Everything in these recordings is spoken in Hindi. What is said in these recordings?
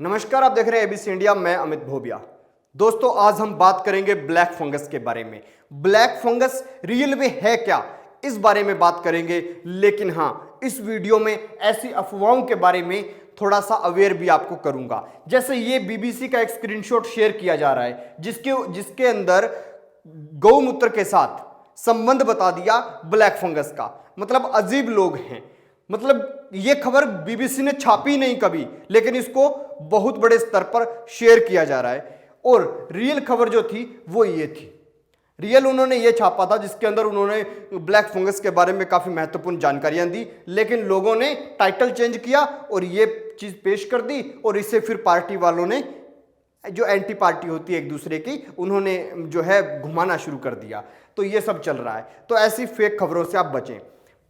नमस्कार, आप देख रहे हैं एबीसी इंडिया। मैं अमित भोबिया। दोस्तों, आज हम बात करेंगे ब्लैक फंगस के बारे में। ब्लैक फंगस रियल में है क्या, इस बारे में बात करेंगे। लेकिन हाँ, इस वीडियो में ऐसी अफवाहों के बारे में थोड़ा सा अवेयर भी आपको करूंगा। जैसे ये बीबीसी का एक स्क्रीनशॉट शेयर किया जा रहा है जिसके अंदर गौमूत्र के साथ संबंध बता दिया ब्लैक फंगस का। मतलब अजीब लोग हैं। मतलब ये खबर बीबीसी ने छापी नहीं कभी, लेकिन इसको बहुत बड़े स्तर पर शेयर किया जा रहा है। और रियल खबर जो थी वो ये थी। रियल उन्होंने ये छापा था जिसके अंदर उन्होंने ब्लैक फंगस के बारे में काफी महत्वपूर्ण जानकारियां दी, लेकिन लोगों ने टाइटल चेंज किया और ये चीज पेश कर दी। और इससे फिर पार्टी वालों ने, जो एंटी पार्टी होती है एक दूसरे की, उन्होंने जो है घुमाना शुरू कर दिया। तो ये सब चल रहा है। तो ऐसी फेक खबरों से आप बचें।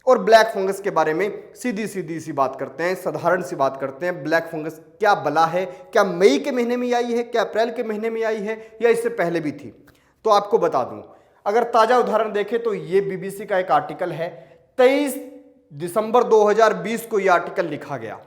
और ब्लैक फंगस के बारे में सीधी सी बात करते हैं, साधारण सी बात करते हैं। ब्लैक फंगस क्या बला है? क्या मई के महीने में आई है, क्या अप्रैल के महीने में आई है, या इससे पहले भी थी? तो आपको बता दूं, अगर ताजा उदाहरण देखें तो ये बीबीसी का एक आर्टिकल है। 23 दिसंबर 2020 को यह आर्टिकल लिखा गया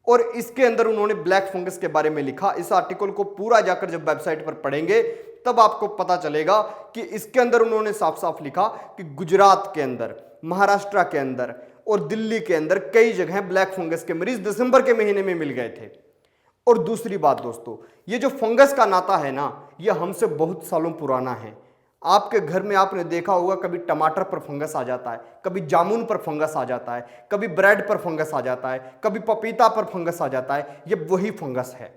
और इसके अंदर उन्होंने ब्लैक फंगस के बारे में लिखा। इस आर्टिकल को पूरा जाकर जब वेबसाइट पर पढ़ेंगे तब आपको पता चलेगा कि इसके अंदर उन्होंने साफ साफ लिखा कि गुजरात के अंदर, महाराष्ट्र के अंदर और दिल्ली के अंदर कई जगह ब्लैक फंगस के मरीज दिसंबर के महीने में मिल गए थे। और दूसरी बात दोस्तों, ये जो फंगस का नाता है ना, ये हमसे बहुत सालों पुराना है। आपके घर में आपने देखा होगा, कभी टमाटर पर फंगस आ जाता है, कभी जामुन पर फंगस आ जाता है, कभी ब्रेड पर फंगस आ जाता है, कभी पपीता पर फंगस आ जाता है। ये वही फंगस है।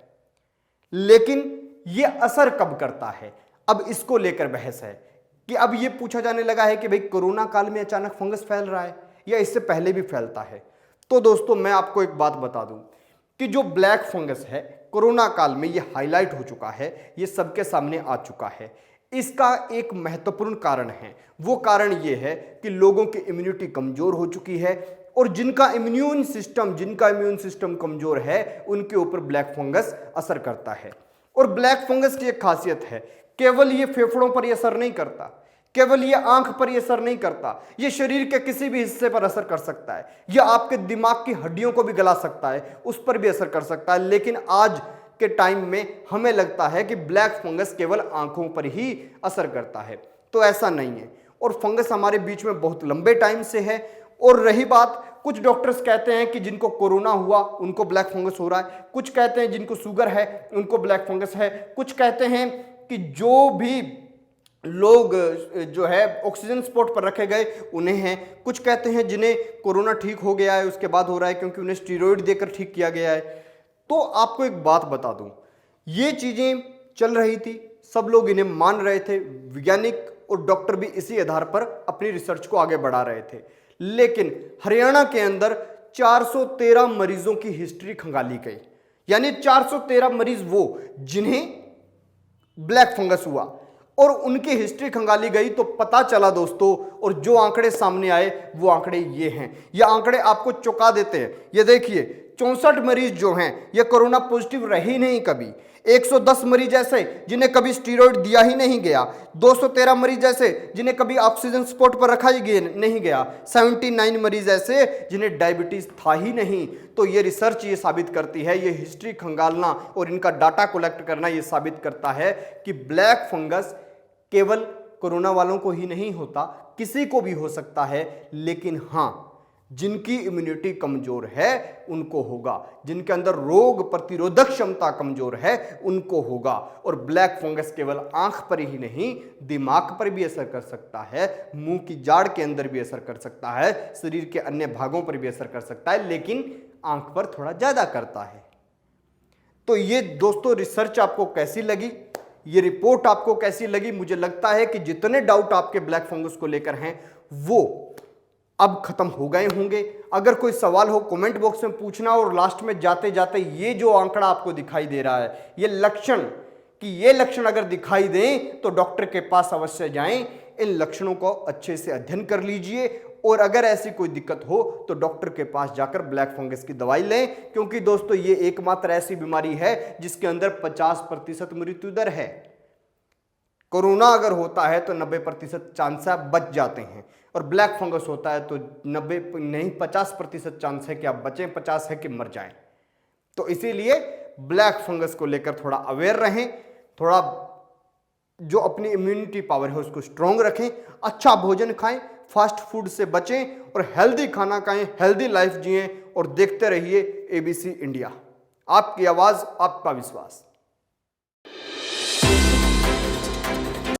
लेकिन ये असर कब करता है, अब इसको लेकर बहस है कि अब ये पूछा जाने लगा है कि भाई कोरोना काल में अचानक फंगस फैल रहा है या इससे पहले भी फैलता है। तो दोस्तों, मैं आपको एक बात बता दूं कि जो ब्लैक फंगस है कोरोना काल में ये हाईलाइट हो चुका है, ये सबके सामने आ चुका है। इसका एक महत्वपूर्ण कारण है। वो कारण ये है कि लोगों की इम्यूनिटी कमजोर हो चुकी है और जिनका इम्यून सिस्टम कमजोर है उनके ऊपर ब्लैक फंगस असर करता है। और ब्लैक फंगस की एक खासियत है, केवल ये फेफड़ों पर ये असर नहीं करता, केवल ये आंख पर ये असर नहीं करता, ये शरीर के किसी भी हिस्से पर असर कर सकता है। ये आपके दिमाग की हड्डियों को भी गला सकता है, उस पर भी असर कर सकता है। लेकिन आज के टाइम में हमें लगता है कि ब्लैक फंगस केवल आंखों पर ही असर करता है। तो ऐसा नहीं है। और फंगस हमारे बीच में बहुत लंबे टाइम से है। और रही बात, कुछ डॉक्टर्स कहते हैं कि जिनको कोरोना हुआ उनको ब्लैक फंगस हो रहा है, कुछ कहते हैं जिनको शुगर है उनको ब्लैक फंगस है, कुछ कहते हैं कि जो भी लोग जो है ऑक्सीजन सपोर्ट पर रखे गए उन्हें हैं, कुछ कहते हैं जिन्हें कोरोना ठीक हो गया है उसके बाद हो रहा है क्योंकि उन्हें स्टीरॉयड देकर ठीक किया गया है। तो आपको एक बात बता दूं, ये चीजें चल रही थी, सब लोग इन्हें मान रहे थे, वैज्ञानिक और डॉक्टर भी इसी आधार पर अपनी रिसर्च को आगे बढ़ा रहे थे। लेकिन हरियाणा के अंदर 413 मरीजों की हिस्ट्री खंगाली गई। यानी 413 मरीज वो जिन्हें ब्लैक फंगस हुआ और उनकी हिस्ट्री खंगाली गई। तो पता चला दोस्तों, और जो आंकड़े सामने आए वो आंकड़े ये हैं। ये आंकड़े आपको चौंका देते हैं। ये देखिए, 64 मरीज जो हैं ये कोरोना पॉजिटिव रहे ही नहीं कभी। 110 मरीज ऐसे जिन्हें कभी स्टीरॉयड दिया ही नहीं गया। 213 मरीज ऐसे जिन्हें कभी ऑक्सीजन सपोर्ट पर रखा ही नहीं गया। 79 मरीज ऐसे जिन्हें डायबिटीज था ही नहीं। तो ये रिसर्च ये साबित करती है, ये हिस्ट्री खंगालना और इनका डाटा कलेक्ट करना ये साबित करता है कि ब्लैक फंगस केवल कोरोना वालों को ही नहीं होता, किसी को भी हो सकता है। लेकिन हाँ, जिनकी इम्यूनिटी कमजोर है उनको होगा, जिनके अंदर रोग प्रतिरोधक क्षमता कमजोर है उनको होगा। और ब्लैक फंगस केवल आंख पर ही नहीं, दिमाग पर भी असर कर सकता है, मुंह की जाड़ के अंदर भी असर कर सकता है, शरीर के अन्य भागों पर भी असर कर सकता है, लेकिन आंख पर थोड़ा ज्यादा करता है। तो ये दोस्तों रिसर्च आपको कैसी लगी, ये रिपोर्ट आपको कैसी लगी? मुझे लगता है कि जितने डाउट आपके ब्लैक फंगस को लेकर हैं वो अब खत्म हो गए होंगे। अगर कोई सवाल हो कमेंट बॉक्स में पूछना। और लास्ट में जाते जाते ये जो आंकड़ा आपको दिखाई दे रहा है, ये लक्षण अगर दिखाई दें तो डॉक्टर के पास अवश्य जाएं। इन लक्षणों को अच्छे से अध्ययन कर लीजिए और अगर ऐसी कोई दिक्कत हो तो डॉक्टर के पास जाकर ब्लैक फंगस की दवाई लें। क्योंकि दोस्तों, ये एकमात्र ऐसी बीमारी है जिसके अंदर 50% मृत्यु दर है। कोरोना अगर होता है तो 90% चांस है आप बच जाते हैं, और ब्लैक फंगस होता है तो 50% चांस है कि आप बचें, 50 है कि मर जाएं। तो इसीलिए ब्लैक फंगस को लेकर थोड़ा अवेयर रहें, थोड़ा जो अपनी इम्यूनिटी पावर है उसको स्ट्रॉन्ग रखें, अच्छा भोजन खाएं, फास्ट फूड से बचें और हेल्दी खाना खाएं, हेल्दी लाइफ जिएं और देखते रहिए एबीसी इंडिया। आपकी आवाज, आपका विश्वास।